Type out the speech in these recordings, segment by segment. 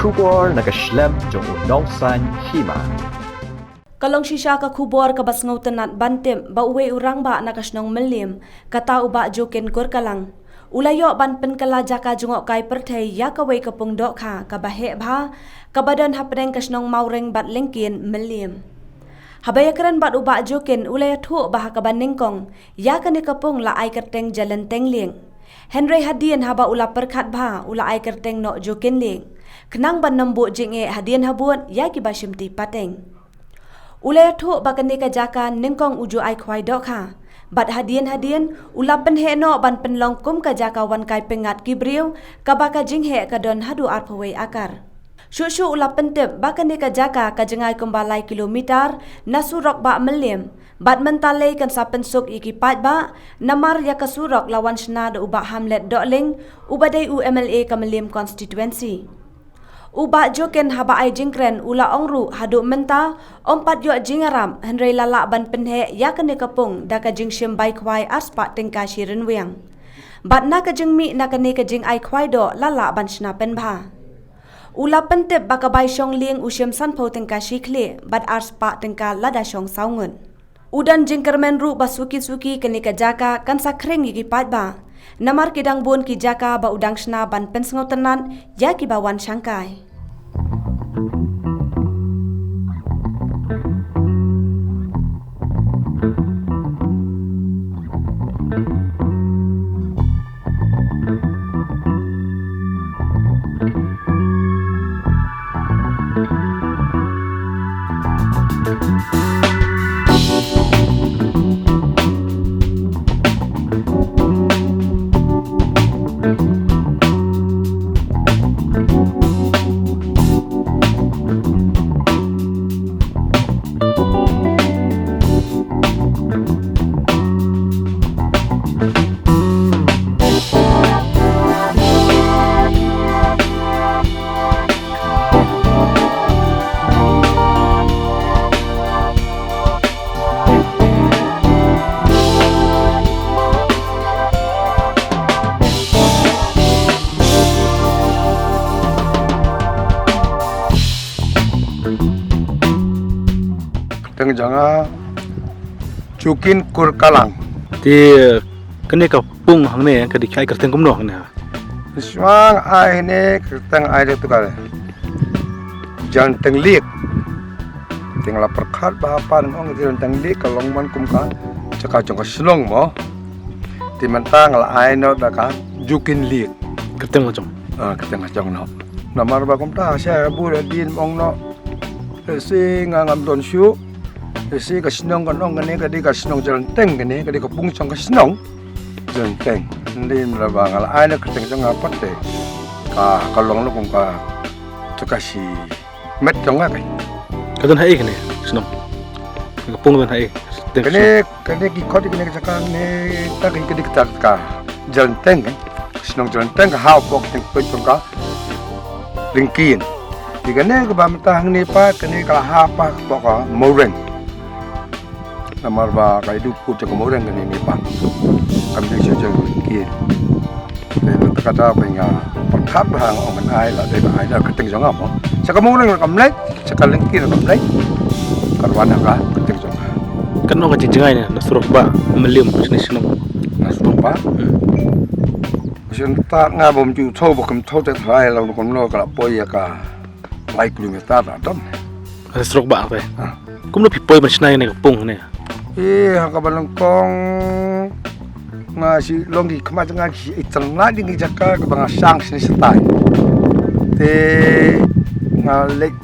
kubor nakaslem jong udongsan hima. Kalong shisha ka kubor ka basngaw tenat bantem ba uwe urang ba nakasnong melim kata uba joken kor kalang. Ulayo ban penkala jaka jungok kai perthai ya ka wei kapung dok kha ka bahe bha ka badan hapneng kasnong maureng bat lengkin melim. Habaya keren bat uba joken ulaya thu bah ka baningkong ya ka ni kapung la ai kerteng jalan tengling. Henry Hadian haba ula perkhat bha ula ai kerteng no joken ling. Kenang ban nambu jinge Hadian habun ya ki bashimti pateng. Ulaya thu bakani ka jaka ningkong uju ai khwai dok kha. Bat Hadian ula penhe no ban penlong kum ka jaka wan kai pengat kibriu ka baka jinghe ka don hadu arpawei akar. Shushu ula pentep bakani ka jaka ka jengai kumbalai kilometer nasurok ba melim. Bat mentale kan sa pensuk iki pat ba namar ya kasurok lawan shna do uba Hamlet Dokling ubadai UMLA ka melim constituency. Uba joken haba ai jingkren ula ongru hadu menta ompat yo jingaram Henry lala ban penhe ya kene kapung da ka jingshim bai khwai aspa tingka shirin wiang. Bat na ka jingmi na kene ka jing ai khwai do lala ban shna pen bha. Ula pentep baka bai shong ling ushim sanpo tingka shikle bat aspa tingka lada shong saungun. Udan jingkermen ru basuki kene ka jaka kan sa kring iki pat ba. Namar kidang bun ki jaka ba udang shna ban pensngau tenan ya ki bawan Shanghai. Teng janga cukin kur kalang Ti kene ka pung hang ne ka dikhai kerteng kumno hang ne. Swang ai ne kerteng ai de tukar jan teng liek teng la perkhat ba pan ong jan teng liek kalong man kum ka caka jong ka slong mo ti man tang la ai no da ka jukin liek Kerteng macam. kerteng jong no namar ba kum ta sha bu de din ong no si ngam don shu si ka snong kan ong ne ka di ka snong jan teng ne ka di ka pung chong ka snong jan teng ndim la ba ngal ai na kerteng jong apa te ka kalong lo kum ka tukasi met jong ka Kadon hai kene senong. Ka pung dan hai. Kene ki khoti kene ka ne ta ki ki ta ka jan teng snong jan teng ka hau pok teng pe jong ka lingkin di kene ka ba mata hang ne pa kene ka ha pa pok ka moreng namar ba ka idu pu te ka moreng kene ne pa kam de se jong lingkin de ta ka ta pa nga perkhat ba hang ong ai la de ba ai la ka teng jong apa sa ka moreng kam lek sa ka lingkin kam lek karwana ka teng jong Kan no ka jingai ne nasurok ba melim sini senong. nasung pa Sion ta nga bom ju tho bo kam tho te thai lo kom lo ka poi ka lai kilometer da dom Nasurok ba ka. Kumno pipoi man snai ne ka pung ne. ha ka balong kong nga si longi kama nga si itang na ding jaka ka banga sang sini setai te nga lek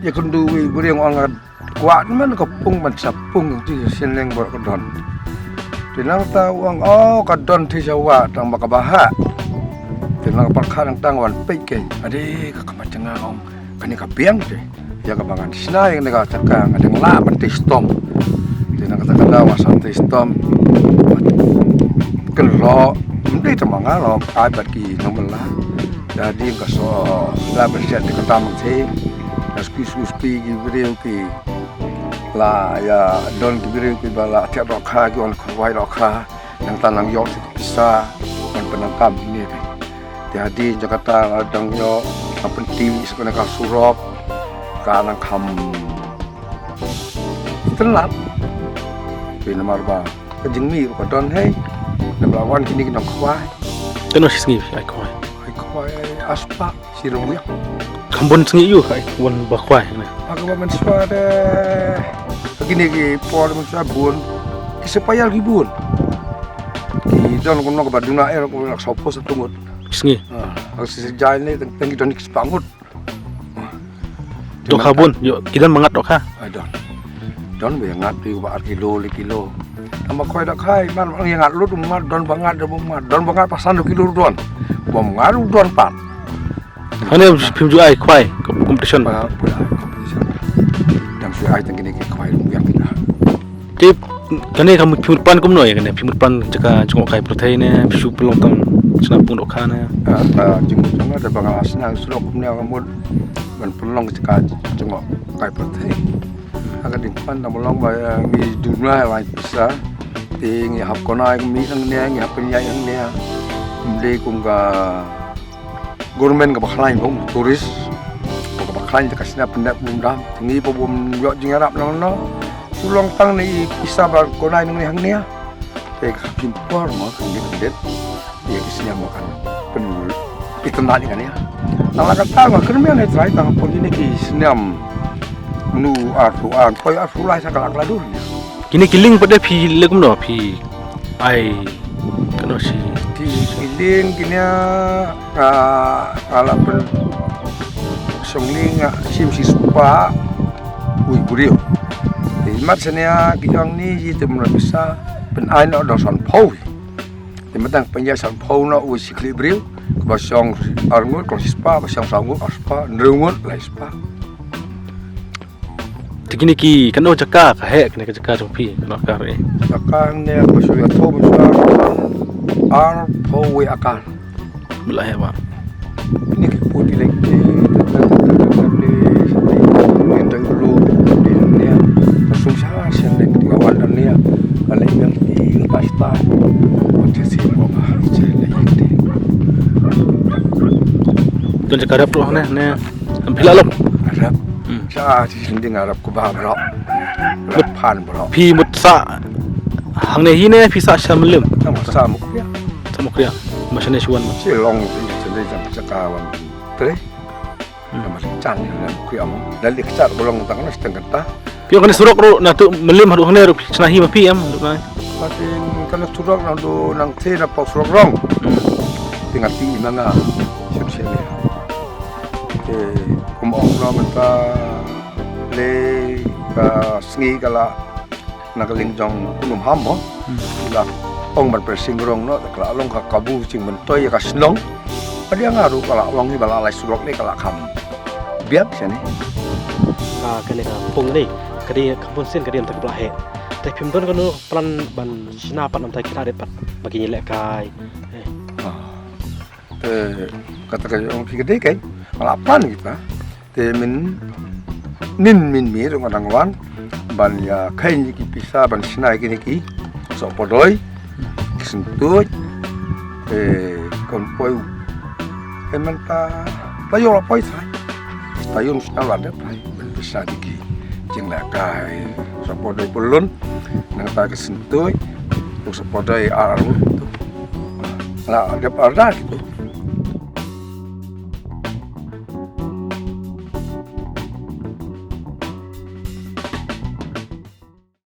ya kundu wi buri ang kwa man ka pung man sa pung ti sineng bo ka don tinang ta uang ka don ti sawa tang makabaha tinang perkha nang tang wan pe ke ade ka kama nga ong kani ka biang te ya ka bangan sinai nga ka taka nga ding la man ti stom tinang ka taka wa sa ti stom kan lo hindi ta mga lo ay bat ki nomala jadi ka so la berset ka tamang te Naspi ki video ki la ya don ki video ki bala tiap rokha ki on khwai rokha yang tanang yo bisa on penangkam ini jadi Jakarta adang yo penting sebenarnya surok karena telat vì nó mà cái chứng mì của con hay nó bảo quan cái này nó khoai Kano si sengi ai koi. khoai aspa si rong ya Kambon sengi yu ai wan ba kwai ne. aku ba man swa de kini ki por man swa bun ki supaya lagi bun ki don ko no ba duna er ko nak sopo sa tungut Sengi. aku si jai ni teng ki don ki spangut Dok habun yo kidan mangat dok ha. don be ngat di ba kilo ama koy da khai man yang ngat lu ma don bangat don bangat pasan kilo don bom ngaru don pat Hane phim ju ai kwai competition. ba dan si ai teng kini ki khai yang kita Tip kane kamu phim pan kum noi kane phim pan jaka jungok kai prothei ne psu pelong tang chna pung dok kha ne. jung ada bangas nang sulok punya kamu ban pelong ka jungok kai perthei akan dimpan namolong ba mi dunia lain bisa ting hap konai mi ang nia ngi hap nya ang nia mde kum ga government ga bakhlain bong turis ko bakhlain ka sina pendak bum dam tingi po bum yo jing arab no sulong tang ni bisa ba konai ngi hang nia te ka pimpor mo kan ni det ya kisnya makan pen itna ni kan ya nala kata ma kerme ni trai tang pon ni ki sinam nu artuan koi artulai sakalak ladur Kini kiling pada phi legum no phi ai kano si di giling kinya ala pen songling sim si supa ui burio di mat senia kiang ni ji tem na bisa pen ai no do son phau di matang penya son phau no ui si kli brio ba song arngut ko si spa ba song sangut aspa nrungut lai spa Tikini ki kano jaka ka he kene jaka jong phi kano ka re. Akan ne ko suya to besar ar phau we akan Mula he ba. ini ke putih lagi di dulu di dunia susah seneng di awal dunia kalau yang di pasta macam si apa jadi Don jaka rap roh ne phila lom. Arab sa di sini Arab ku bah bro pan bro Phi mut sa hang ne hi ne phi sa shamlim. sama sama ya Samukriya masane suan ma. si long jadi sekawan tre nama cang ya ku am dan dikejar bolong tangan setengah ta Pio kane surok ro na tu melim haru hane ro chna hi ma phi am ro na. patin kana turok nang do nang te na pau surok rong tinggal tinggi manga sini kumong no menta le ka sngi kala nagaling jong kunum ham mo la ong ban persing rong no kala long ka kabu sing mentoy ka snong padia ngaru kala long ni bala lai surok ni kala kham biak sini kene ka pung ni kadi kampun sen kadi antak blahe tai phim don kono plan ban sina pan am tai kira de pat bagi ni lek kai kata ka ong pigede kai kala plan kita te min min mi rong adang wan ban ya kai ni ki pisa ban sinai ki ni ki so podoi kisentut kon poi menta tayo la poi sai tayo sina la de pai ban bisa di ki jeng la kai so podoi pulun nang ta kisentut so podoi aru la de parda gitu